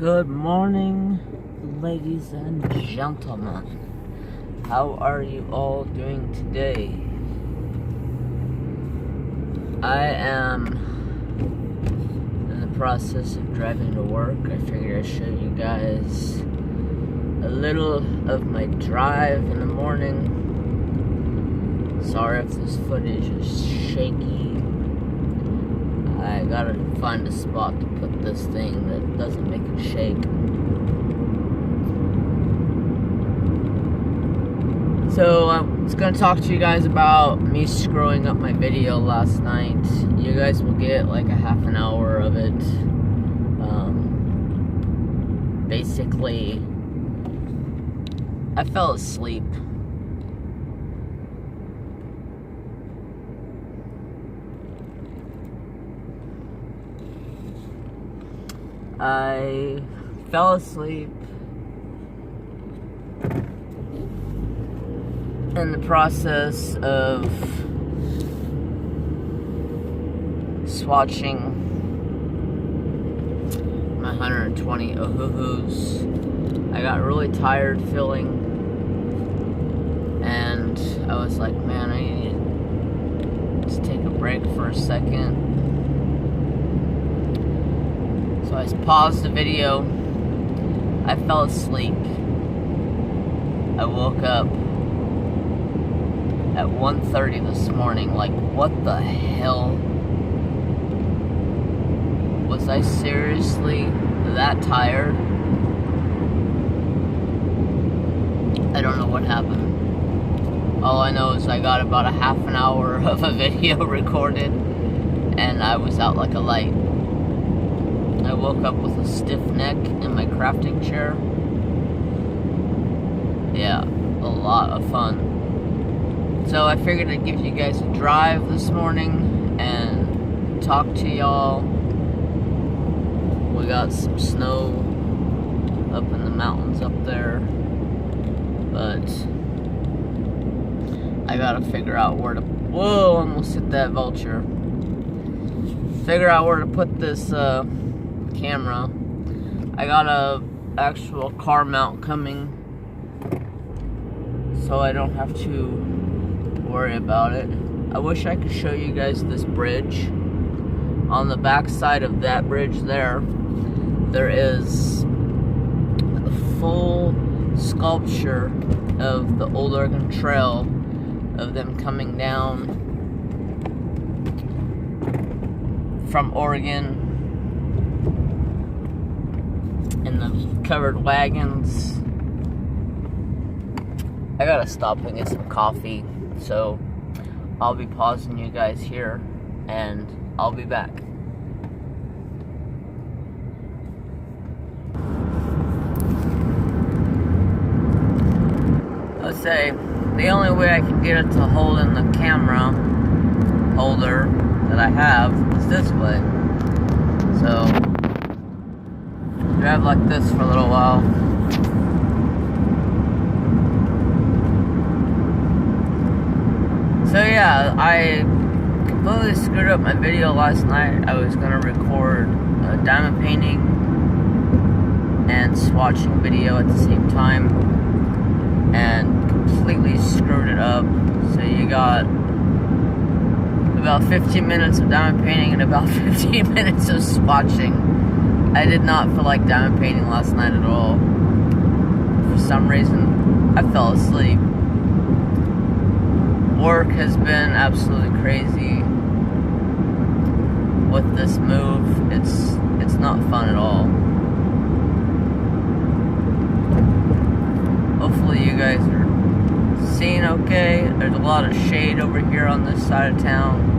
Good morning, ladies and gentlemen. How are you all doing today? I am in the process of driving to work. I figured I'd show you guys a little of my drive in the morning. Sorry if this footage is shaky. I gotta find a spot to put this thing that doesn't make it shake. So I was gonna talk to you guys about me screwing up my video last night. You guys will get like a half an hour of it. Basically, I fell asleep. I fell asleep in the process of swatching my 120 Ohuhus. I got really tired feeling, and I was like, man, I need to just take a break for a second. So I paused the video. I fell asleep. I woke up at 1:30 this morning. Like, what the hell? Was I seriously that tired? I don't know what happened. All I know is I got about a half an hour of a video recorded, and I was out like a light. I woke up with a stiff neck in my crafting chair. Yeah, a lot of fun. So I figured I'd give you guys a drive this morning and talk to y'all. We got some snow up in the mountains up there, but I gotta figure out where to, whoa, almost hit that vulture. Figure out where to put this camera. I got a actual car mount coming, so I don't have to worry about it. I wish I could show you guys this bridge. On the back side of that bridge there is a full sculpture of the Old Oregon Trail, of them coming down from Oregon in the covered wagons. I gotta stop and get some coffee, so I'll be pausing you guys here, and I'll be back. Let's say the only way I can get it to hold in the camera holder that I have is this way. So drive like this for a little while. So yeah, I completely screwed up my video last night. I was gonna record diamond painting and swatching video at the same time, and completely screwed it up. So you got about 15 minutes of diamond painting and about 15 minutes of swatching. I did not feel like diamond painting last night at all. For some reason, I fell asleep. Work has been absolutely crazy with this move. It's not fun at all. Hopefully you guys are seeing okay. There's a lot of shade over here on this side of town.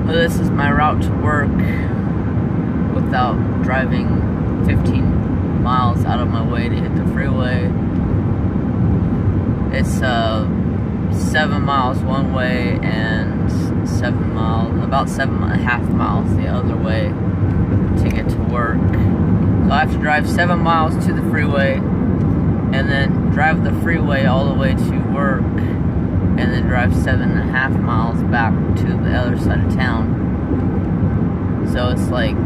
This is my route to work without driving 15 miles out of my way to hit the freeway. It's 7 miles one way and about 7.5 miles the other way to get to work. So I have to drive 7 miles to the freeway, and then drive the freeway all the way to work, and then drive 7.5 miles back to the other side of town. So it's like,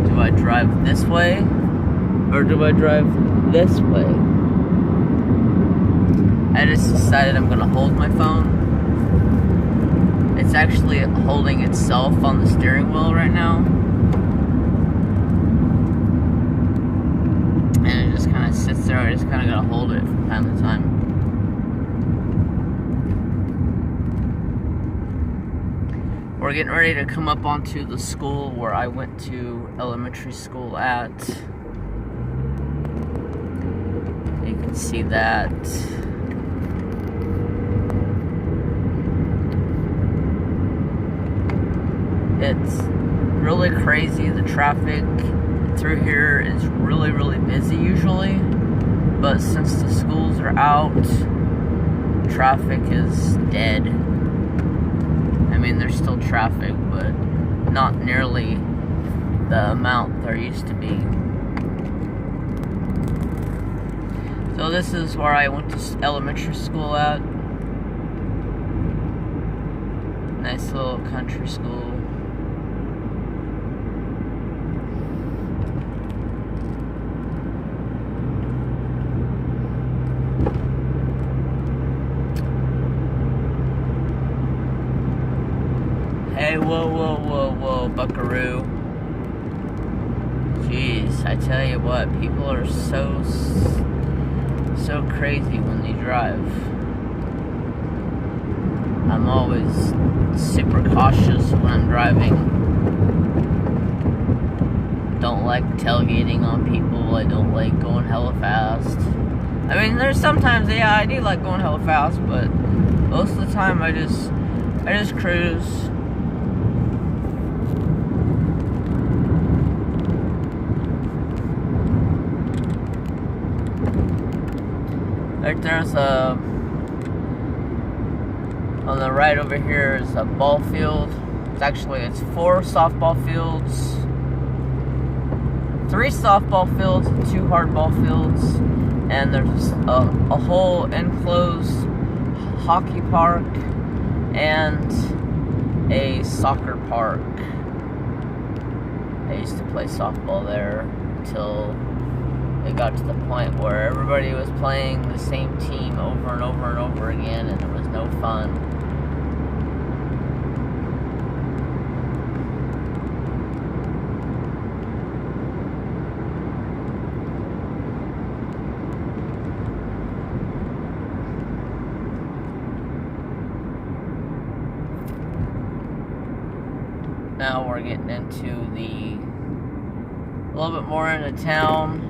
do I drive this way, or do I drive this way? I just decided I'm gonna hold my phone. It's actually holding itself on the steering wheel right now. And it just kind of sits there. I just kind of gotta hold it from time to time. We're getting ready to come up onto the school where I went to elementary school at. You can see that. It's really crazy. The traffic through here is really, really busy usually. But since the schools are out, traffic is dead. I mean, there's still traffic, but not nearly the amount there used to be. So this is where I went to elementary school at. Nice little country school. Hey, whoa, buckaroo. Jeez, I tell you what, people are so crazy when they drive. I'm always super cautious when I'm driving. Don't like tailgating on people. I don't like going hella fast. I mean, there's sometimes, yeah, I do like going hella fast, but most of the time I just cruise. Right there's on the right over here is a ball field. It's 4 softball fields, 3 softball fields, and 2 hardball fields, and there's a whole enclosed hockey park and a soccer park. I used to play softball there until it got to the point where everybody was playing the same team over and over and over again, and there was no fun. Now we're getting into a little bit more into town.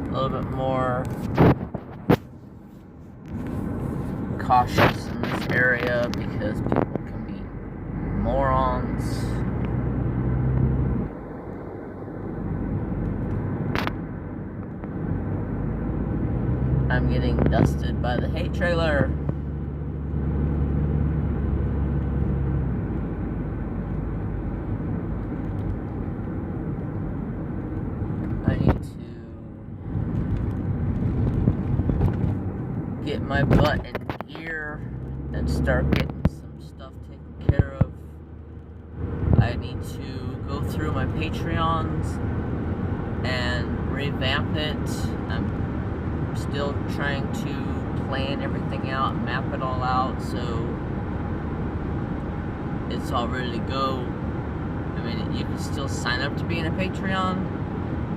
A little bit more cautious in this area because people can be morons. I'm getting dusted by the hate trailer. I need to get my butt in gear and start getting some stuff taken care of. I need to go through my Patreons and revamp it. I'm still trying to plan everything out, map it all out so it's all ready to go. I mean, you can still sign up to be in a Patreon,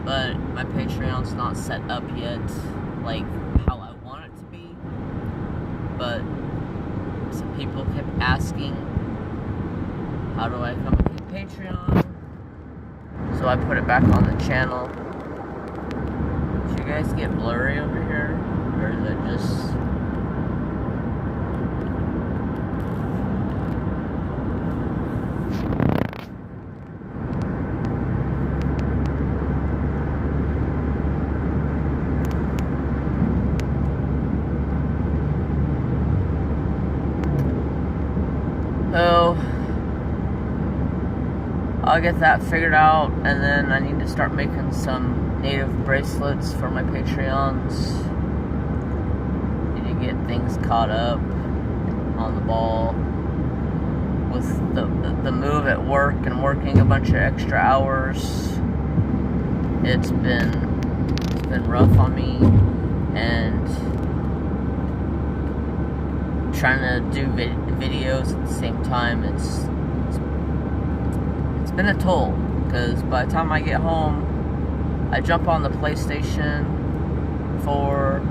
but my Patreon's not set up yet like how I want it to be. But some people kept asking, how do I come to Patreon? So I put it back on the channel. Did you guys get blurry over here? Or is it just... So, I'll get that figured out, and then I need to start making some native bracelets for my Patreons. Need to get things caught up on the ball with the move at work and working a bunch of extra hours. It's been rough on me, and trying to do videos at the same time, it's been a toll, because by the time I get home, I jump on the PlayStation 4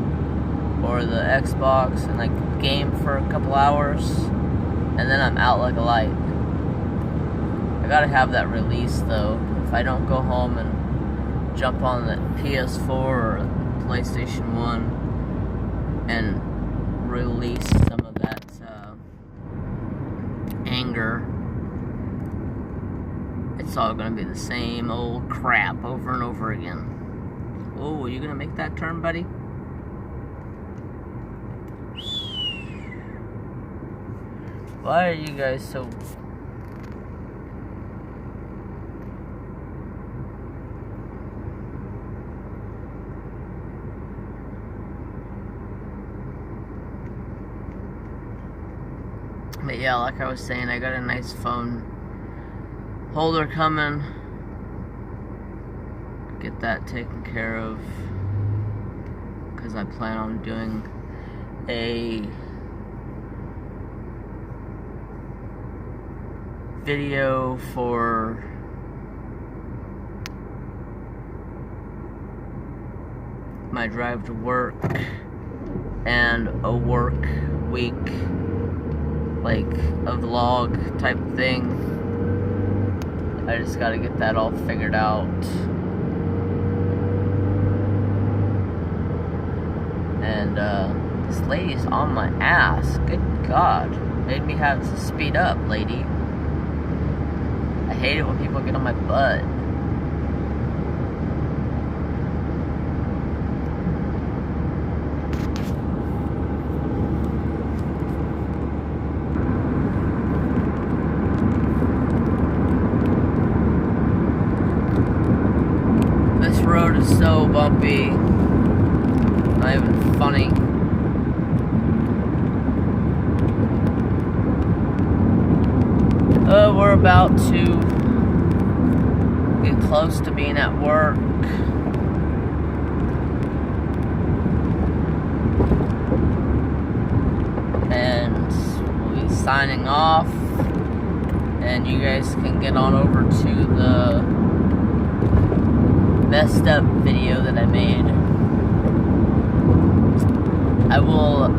or the Xbox and like game for a couple hours, and then I'm out like a light. I gotta have that release though. If I don't go home and jump on the PS4 or PlayStation 1 and release some of that anger, it's all gonna be the same old crap over and over again. Oh, are you gonna make that turn, buddy? Why are you guys so... But yeah, like I was saying, I got a nice phone holder coming. Get that taken care of, because I plan on doing a video for my drive to work and a work week, like a vlog type thing. I just gotta get that all figured out. And this lady's on my ass. Good God. Made me have to speed up, lady. I hate it when people get on my butt. This road is so bumpy. Not even funny. We're about to get close to being at work. And we'll be signing off. And you guys can get on over to the messed up video that I made. I will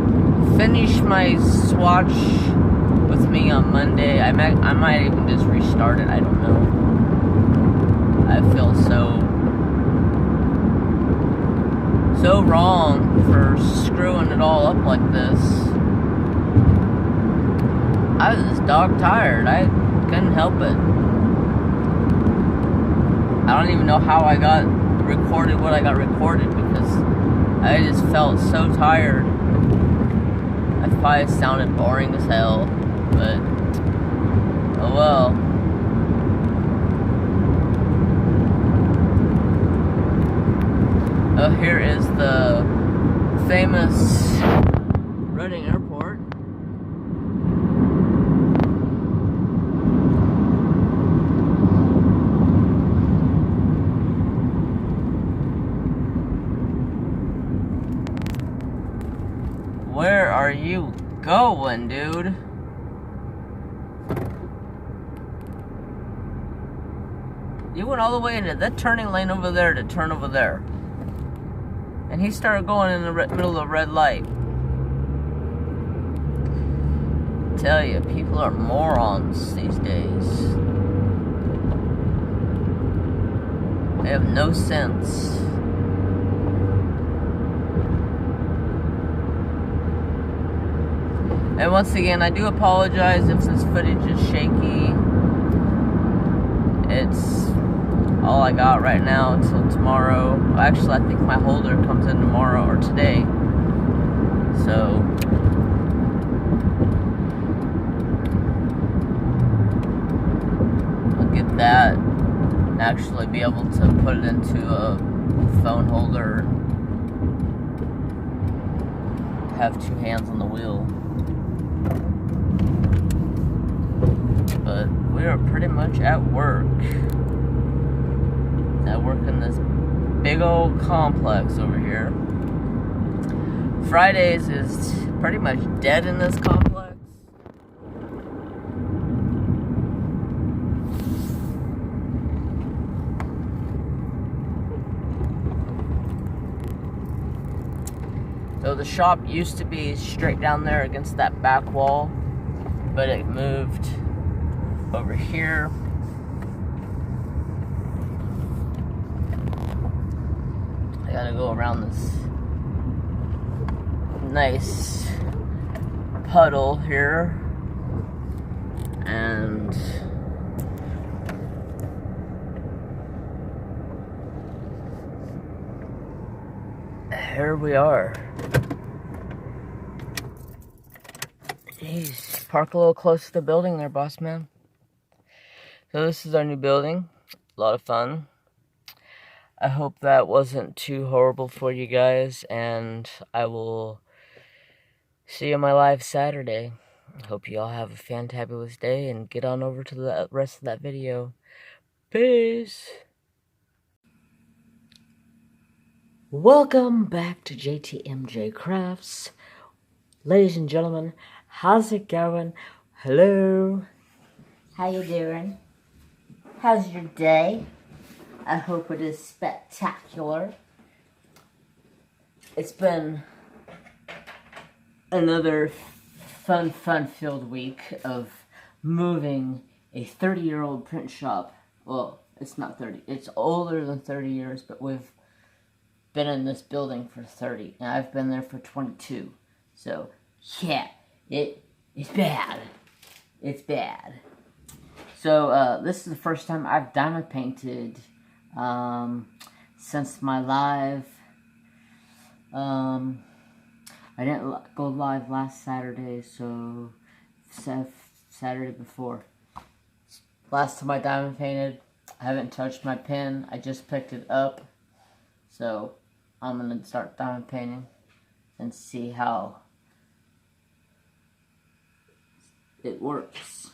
finish my swatch with me on Monday. I might even just restart it. I don't know. I feel so wrong for screwing it all up like this. I was just dog tired. I couldn't help it. I don't even know how I got recorded what I got recorded, because I just felt so tired. I probably sounded boring as hell, but oh well. Oh, here is the famous Reading Airport. Where are you going, dude? You went all the way into that turning lane over there to turn over there. And he started going in the middle of the red light. I tell you, people are morons these days. They have no sense. And once again, I do apologize if this footage is shaky. It's all I got right now until tomorrow. Actually, I think my holder comes in tomorrow or today. So I'll get that and actually be able to put it into a phone holder, have two hands on the wheel. But we are pretty much at work. I work in this big old complex over here. Fridays is pretty much dead in this complex. So the shop used to be straight down there against that back wall, but it moved over here. I gotta go around this nice puddle here, and here we are. Jeez, park a little close to the building there, boss man. So this is our new building. A lot of fun. I hope that wasn't too horrible for you guys, and I will see you on my live Saturday. I hope you all have a fantabulous day, and get on over to the rest of that video. Peace! Welcome back to JTMJ Crafts. Ladies and gentlemen, how's it going? Hello. How you doing? How's your day? I hope it is spectacular. It's been another fun-filled week of moving a 30-year-old print shop. Well, it's not 30. It's older than 30 years, but we've been in this building for 30, and I've been there for 22. So, yeah, it's bad. It's bad. So, this is the first time I've diamond painted since my live. I didn't go live last Saturday, so Saturday before. Last time I diamond painted, I haven't touched my pen. I just picked it up, so I'm gonna start diamond painting and see how it works.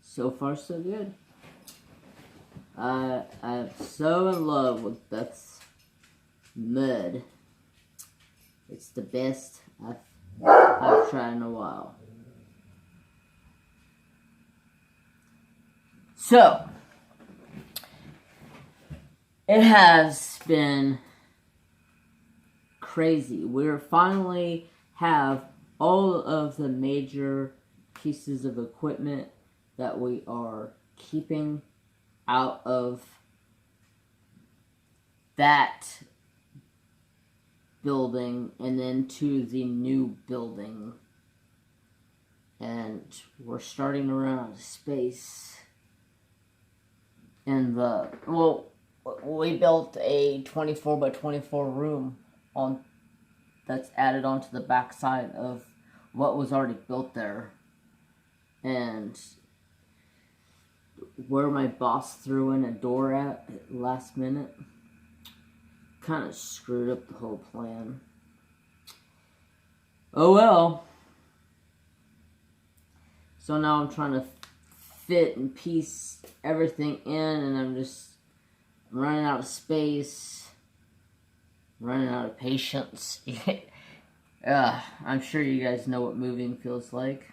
So far, so good. I'm so in love with Beth's mud. It's the best I've tried in a while. So, it has been crazy. We're finally have all of the major pieces of equipment that we are keeping out of that building and then to the new building. And we're starting to run out of space in the, well, we built a 24 by 24 room that's added onto the back side of what was already built there. And where my boss threw in a door at last minute kind of screwed up the whole plan. Oh well. So now I'm trying to fit and piece everything in, and I'm running out of space, running out of patience. I'm sure you guys know what moving feels like.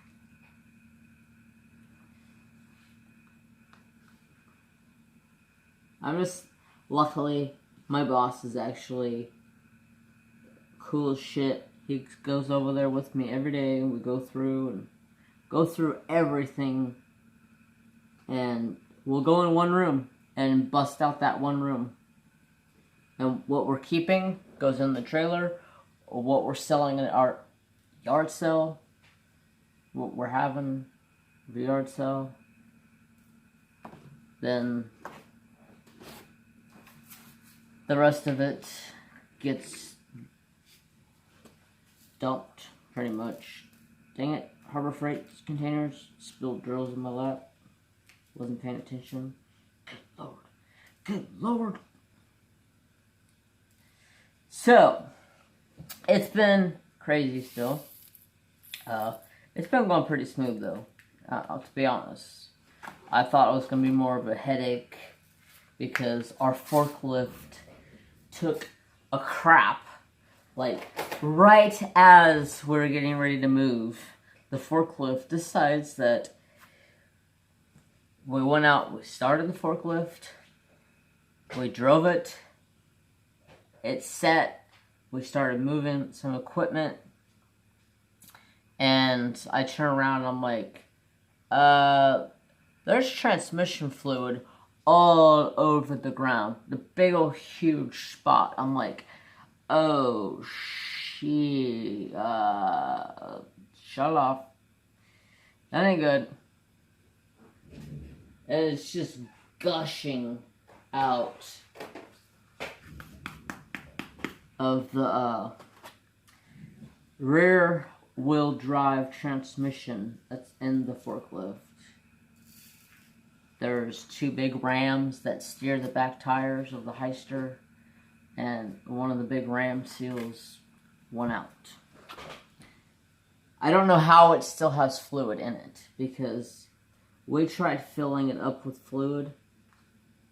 Luckily, my boss is actually cool as shit. He goes over there with me every day, and we go through everything, and we'll go in one room and bust out that one room. And what we're keeping goes in the trailer, or what we're selling in our yard sale, what we're having the yard sale, then the rest of it gets dumped, pretty much. Dang it, Harbor Freight containers, spilled drills in my lap. Wasn't paying attention. Good Lord. Good Lord. So, it's been crazy still. It's been going pretty smooth though, to be honest. I thought it was going to be more of a headache because our forklift took a crap. Like, right as we were getting ready to move, the forklift decides that we went out, we started the forklift, we drove it, it's set, we started moving some equipment, and I turn around and I'm like, there's transmission fluid all over the ground. The big old huge spot. I'm like, oh, shit. Shut off. That ain't good. It's just gushing out of the rear wheel drive transmission that's in the forklift. There's two big rams that steer the back tires of the Heister, and one of the big ram seals went out. I don't know how it still has fluid in it, because we tried filling it up with fluid,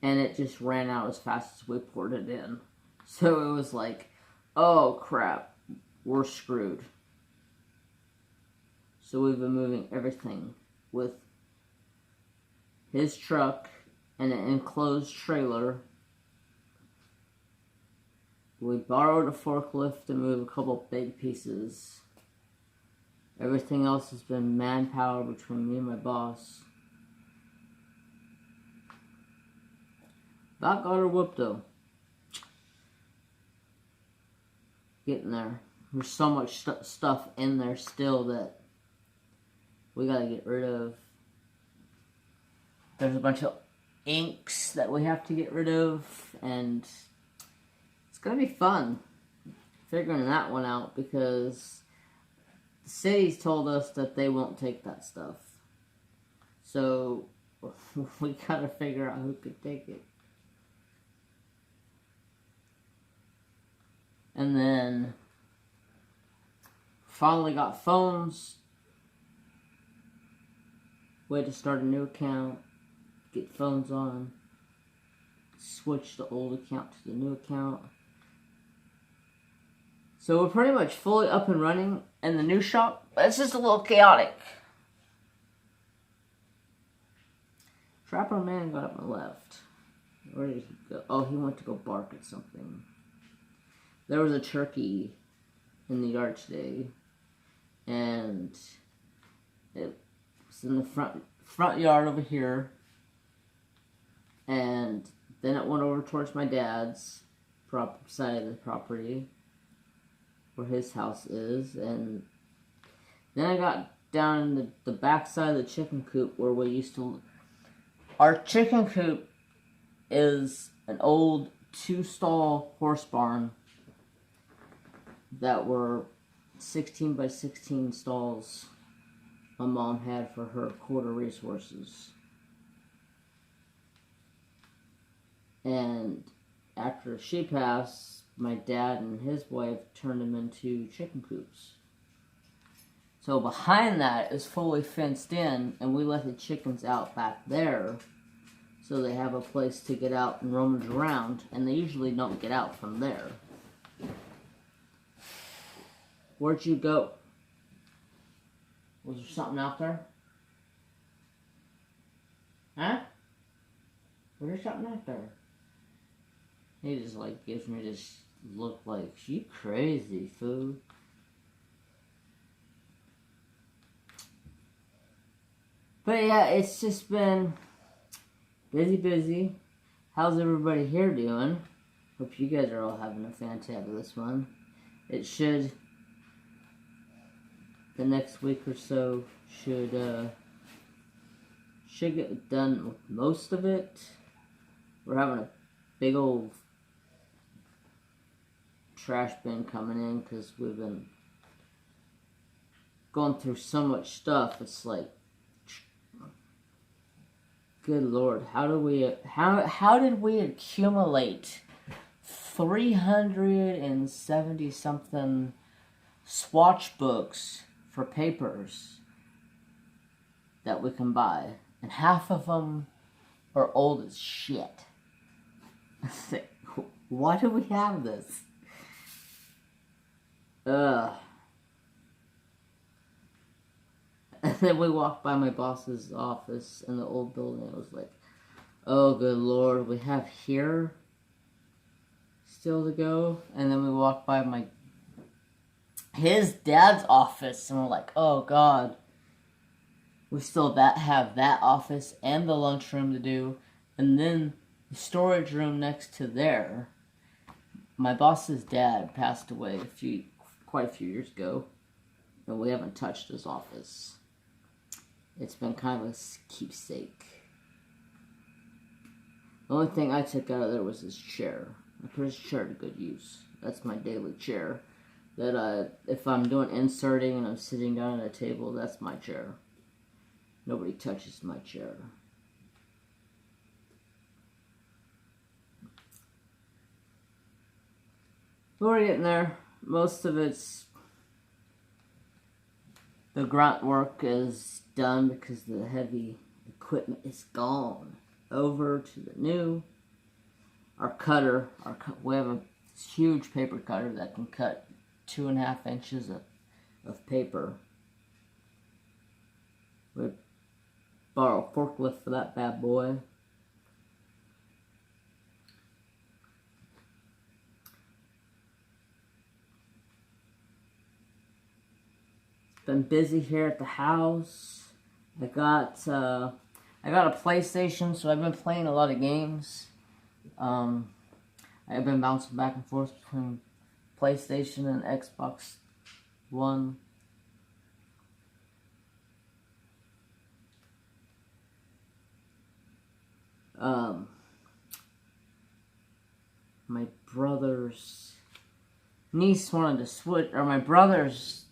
and it just ran out as fast as we poured it in. So it was like, oh crap, we're screwed. So we've been moving everything with his truck and an enclosed trailer. We borrowed a forklift to move a couple big pieces. Everything else has been manpower between me and my boss. About got her whooped though. Getting there. There's so much stuff in there still that we gotta get rid of. There's a bunch of inks that we have to get rid of, and it's gonna be fun figuring that one out, because the city's told us that they won't take that stuff. So we gotta figure out who could take it. And then finally got phones. We had to start a new account, get phones on, switch the old account to the new account. So we're pretty much fully up and running in the new shop, but it's just a little chaotic. Trapper Man got up and left. Where did he go? Oh, he went to go bark at something. There was a turkey in the yard today, and it was in the front yard over here, and then it went over towards my dad's side of the property, where his house is, and then I got down in the back side of the chicken coop where we used to. Our chicken coop is an old 2-stall horse barn that were 16 by 16 stalls my mom had for her quarter racehorses. And after she passed, my dad and his wife turned them into chicken coops. So behind that is fully fenced in, and we let the chickens out back there so they have a place to get out and roam around, and they usually don't get out from there. Where'd you go? Was there something out there? Huh? Was there something out there? He just like gives me this look like, you crazy, fool. But yeah, it's just been busy. How's everybody here doing? Hope you guys are all having a fantabulous one. It should, the next week or so, should get done with most of it. We're having a big old trash bin coming in because we've been going through so much stuff. It's like, Good Lord, how did we accumulate 370 something swatch books for papers that we can buy, and half of them are old as shit? Why do we have this? Ugh. And then we walked by my boss's office in the old building. It was like, oh, good Lord, we have here still to go. And then we walked by his dad's office, and we're like, oh, God, we still have that office and the lunchroom to do. And then the storage room next to there. My boss's dad passed away quite a few years ago, and we haven't touched his office. It's been kind of a keepsake. The only thing I took out of there was his chair. I put his chair to good use. That's my daily chair. That if I'm doing inserting and I'm sitting down at a table, that's my chair. Nobody touches my chair. We're getting there. Most of the grunt work is done because the heavy equipment is gone. Over to the new. Our cutter, we have a huge paper cutter that can cut 2.5 inches of paper. We borrow a forklift for that bad boy. Been busy here at the house. I got a PlayStation, so I've been playing a lot of games. I've been bouncing back and forth between PlayStation and Xbox One. My brother's niece wanted to switch, or my brother's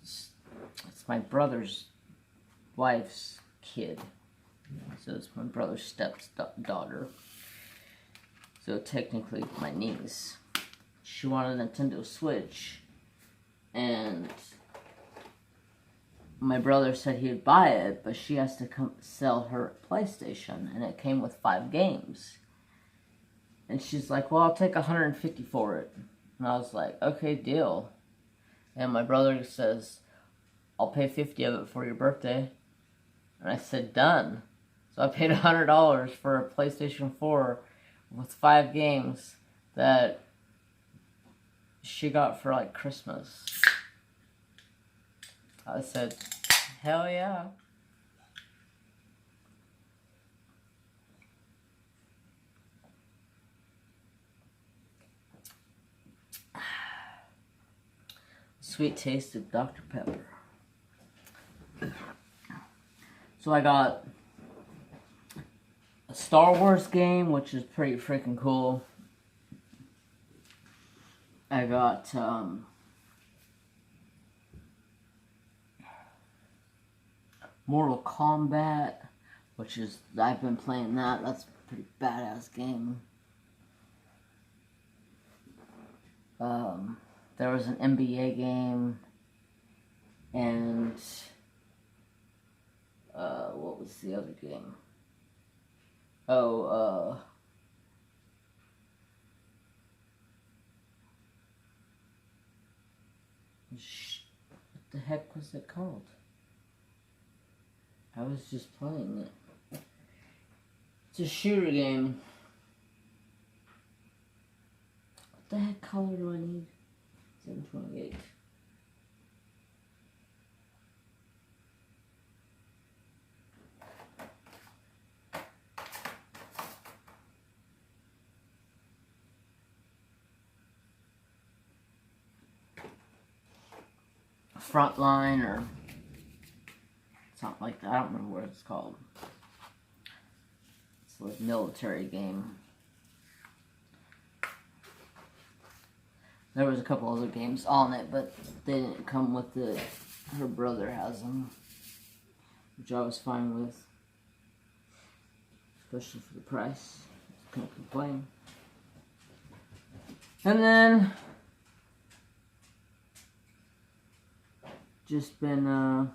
wife's kid. So it's my brother's stepdaughter. So technically my niece. She wanted a Nintendo Switch. And my brother said he would buy it, but she has to come sell her PlayStation. And it came with 5 games. And she's like, well, I'll take $150 for it. And I was like, okay, deal. And my brother says, I'll pay $50 of it for your birthday. And I said, done. So I paid $100 for a PlayStation 4 with 5 games that she got for like Christmas. I said, hell yeah. Sweet taste of Dr. Pepper. So I got a Star Wars game, which is pretty freaking cool. I got Mortal Kombat, which is, I've been playing that. That's a pretty badass game. There was an NBA game, and what was the other game? Oh, what the heck was it called? I was just playing it. It's a shooter game. What the heck color do I need? 728. Frontline or something like that. I don't remember what it's called. It's like a military game. There was a couple other games on it, but they didn't come with it. Her brother has them, which I was fine with. especially for the price. Can't complain. And then just been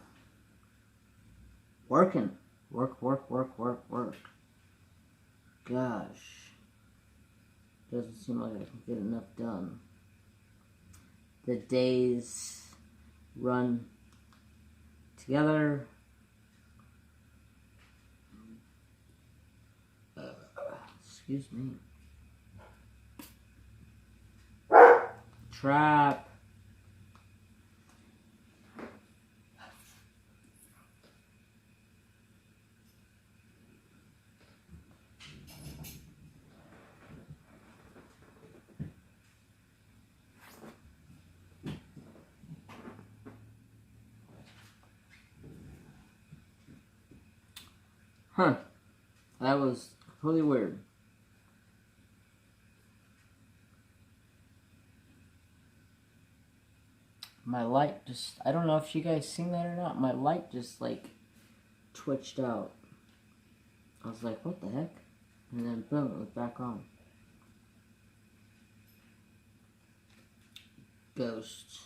working. Work. Gosh. Doesn't seem like I can get enough done. The days run together. Excuse me. Trap. Huh. That was completely weird. My light just, I don't know if you guys seen that or not, my light just like twitched out. I was like, what the heck? And then boom, it was back on. Ghost.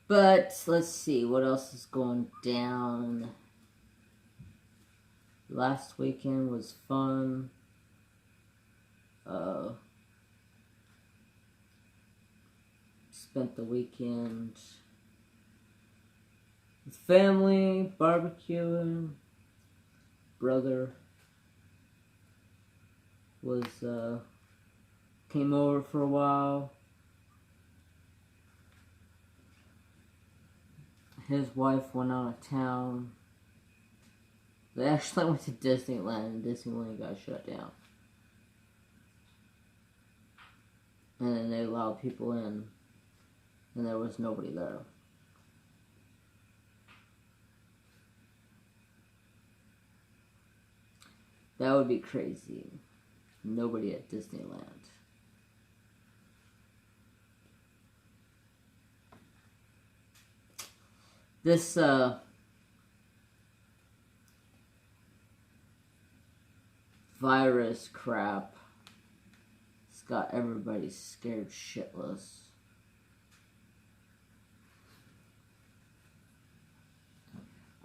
But let's see what else is going down. Last weekend was fun. Spent the weekend with family, barbecuing. Brother was came over for a while. His wife went out of town. They actually went to Disneyland, and Disneyland got shut down. And then they allowed people in, and there was nobody there. That would be crazy. Nobody at Disneyland. This, virus crap has got everybody scared shitless.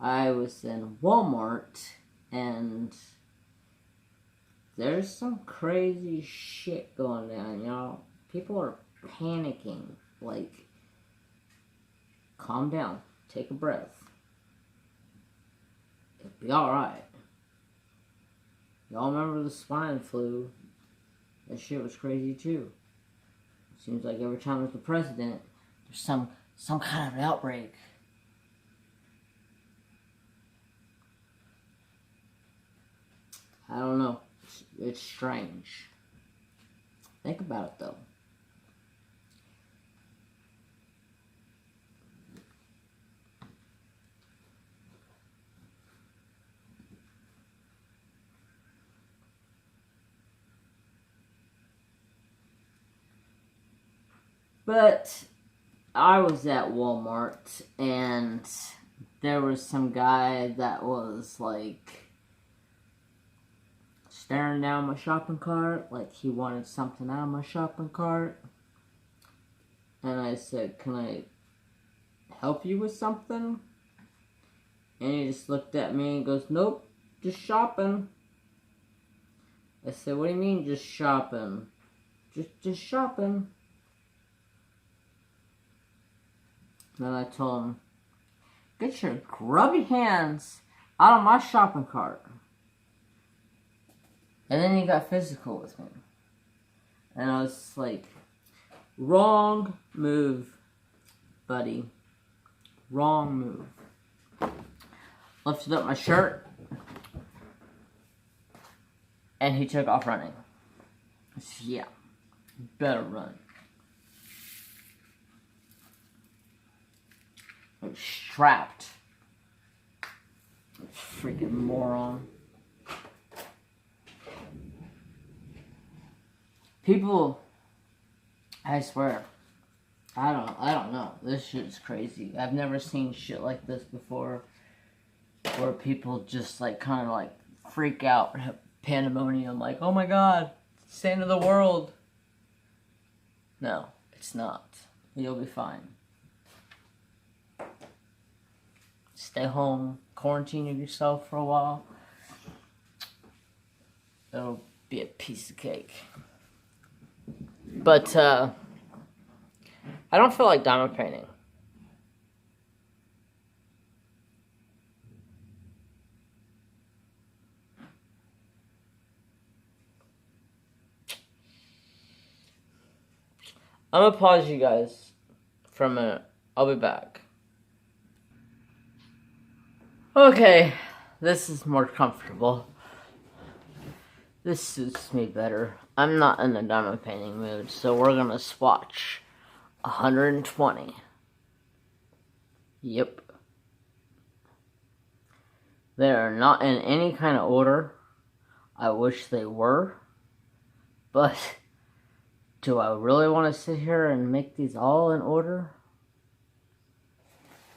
I was in Walmart, and there's some crazy shit going on, y'all. People are panicking. Like, calm down. Take a breath. It'll be alright. Y'all remember the swine flu? That shit was crazy too. Seems like every time there's a president, there's some kind of an outbreak. I don't know. It's strange. Think about it though. But I was at Walmart, and there was some guy that was like staring down my shopping cart, like he wanted something out of my shopping cart. And I said, "Can I help you with something?" And he just looked at me and goes, "Nope, just shopping." I said, "What do you mean just shopping?" Just shopping." Then I told him, "Get your grubby hands out of my shopping cart." And then he got physical with me. And I was like, wrong move, buddy. Wrong move. Lifted up my shirt, and he took off running. I said, "Yeah, better run." I was strapped. Freaking moron. People, I swear, I don't know. This shit's crazy. I've never seen shit like this before. where people just like kind of like freak out, have pandemonium, like, oh my god, it's the end of the world. No, it's not. You'll be fine. Stay home, quarantine yourself for a while. It'll be a piece of cake. But I don't feel like diamond painting. I'm gonna pause you guys for a minute. I'll be back. Okay, this is more comfortable. This suits me better. I'm not in the diamond painting mood, so we're gonna swatch 120. Yep. They are not in any kind of order. I wish they were, but do I really want to sit here and make these all in order?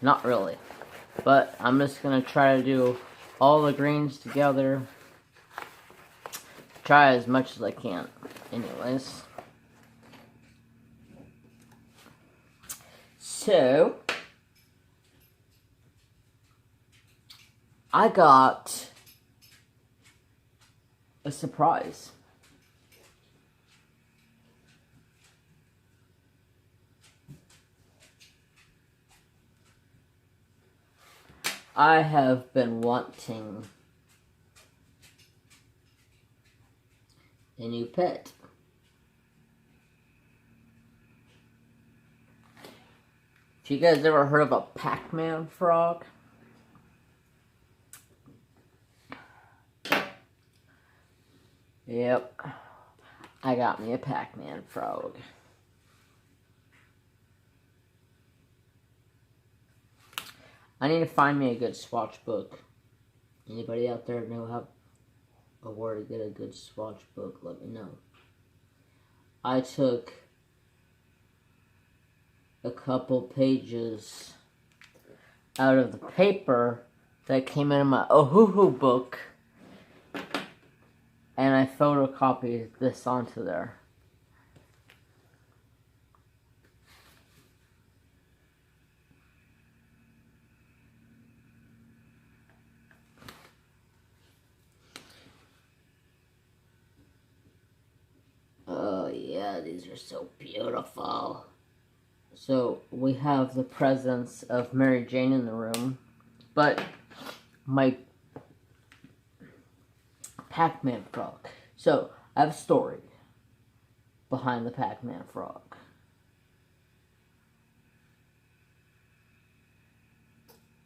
Not really. But I'm just going to try to do all the greens together. Try as much as I can. Anyways. So, I got a surprise. I have been wanting a new pet. Have you guys ever heard of a Pac-Man frog? Yep. I got me a Pac-Man frog. I need to find me a good swatch book. Anybody out there know how or where to get a good swatch book? Let me know. I took a couple pages out of the paper that came in my Ohuhu book, and I photocopied this onto there. Oh yeah, these are so beautiful. So we have the presence of Mary Jane in the room, but my Pac-Man frog. So I have a story behind the Pac-Man frog.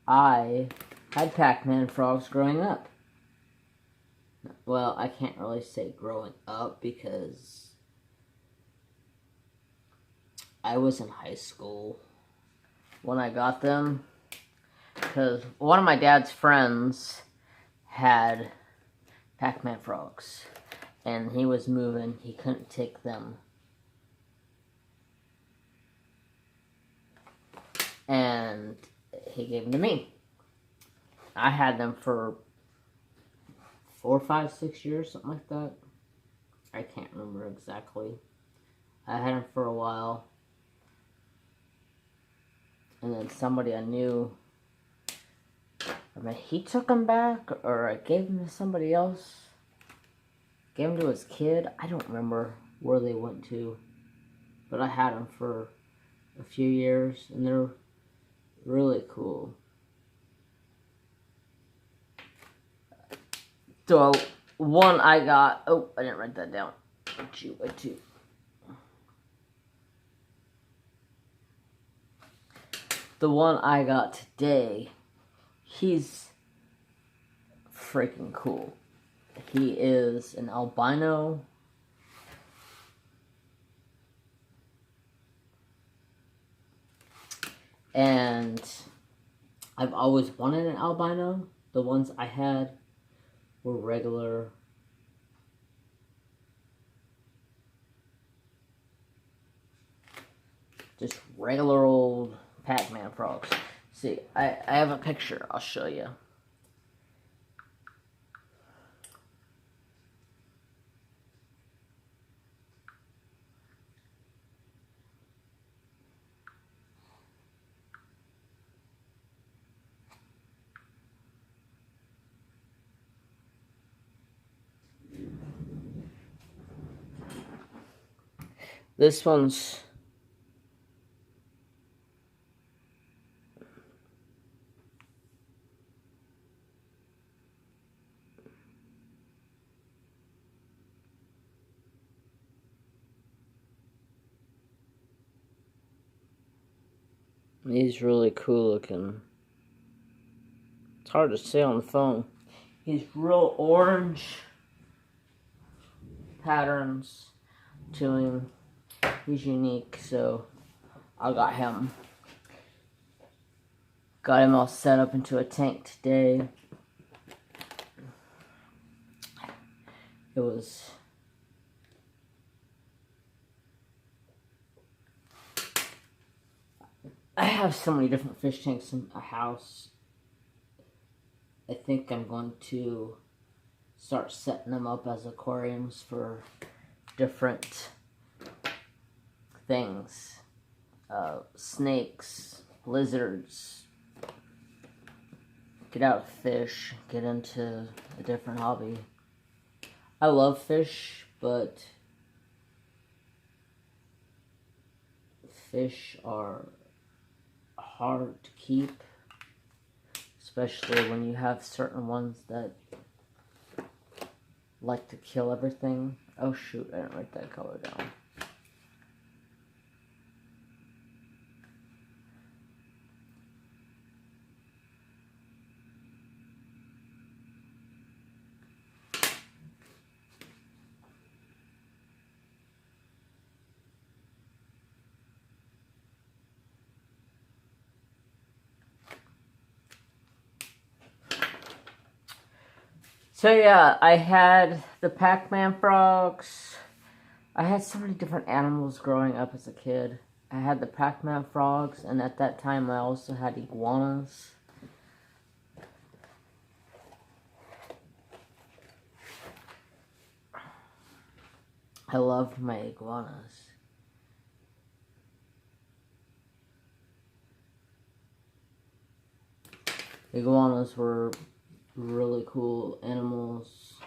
I had Pac-Man frogs growing up. Well, I can't really say growing up because I was in high school when I got them. Because one of my dad's friends had Pac-Man frogs. And he was moving. He couldn't take them. And he gave them to me. I had them for 4, 5, 6 years, something like that. I can't remember exactly. I had them for a while. And then somebody I knew, I mean, he took them back, or I gave them to somebody else. Gave them to his kid. I don't remember where they went to. But I had them for a few years, and they're really cool. So, one I got, oh, I didn't write that down. Wait, two. The one I got today, he's freaking cool. He is an albino. And I've always wanted an albino. The ones I had were regular. Just regular old Pac-Man frogs. See, I have a picture I'll show you. This one's he's really cool looking. It's hard to say on the phone. He's real orange patterns to him. He's unique, so I got him. Got him all set up into a tank today. It was I have so many different fish tanks in a house. I think I'm going to start setting them up as aquariums for different things. Snakes, lizards. Get out fish, get into a different hobby. I love fish, but fish are hard to keep, especially when you have certain ones that like to kill everything. Oh shoot, I didn't write that color down. So yeah, I had the Pac-Man frogs. I had so many different animals growing up as a kid. I had the Pac-Man frogs, and at that time I also had iguanas. I loved my iguanas. Iguanas were really cool animals.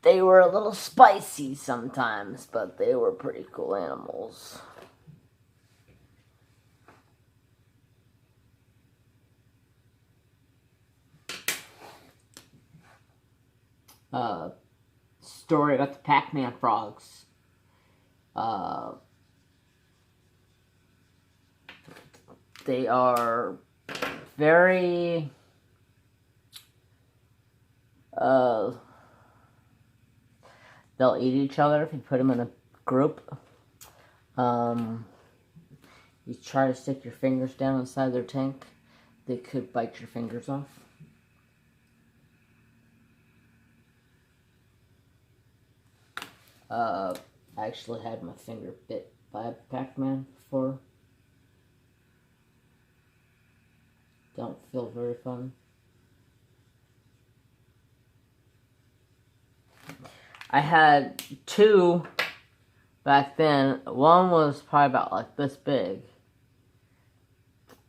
They were a little spicy sometimes, but they were pretty cool animals. Story about the Pac-Man frogs. They are very they'll eat each other if you put them in a group. You try to stick your fingers down inside their tank, they could bite your fingers off. I actually had my finger bit by a Pac-Man before. Don't feel very fun. I had two back then. One was probably about like this big,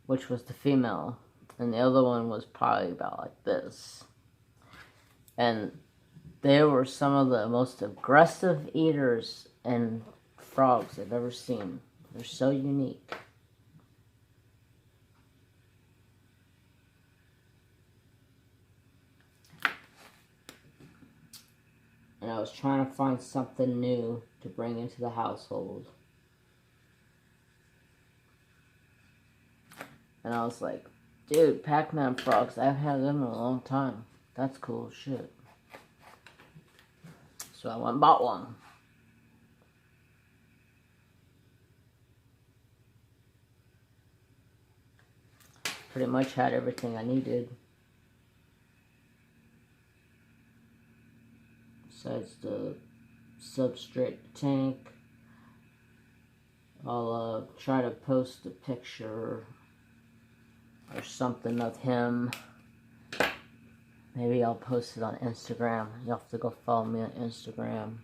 which was the female, and the other one was probably about like this. And they were some of the most aggressive eaters and frogs I've ever seen. They're so unique. And I was trying to find something new to bring into the household. And I was like, dude, Pac-Man frogs, I've had them in a long time. That's cool as shit. So I went and bought one. Pretty much had everything I needed. Besides the substrate tank. I'll try to post a picture or something of him. Maybe I'll post it on Instagram. You'll have to go follow me on Instagram.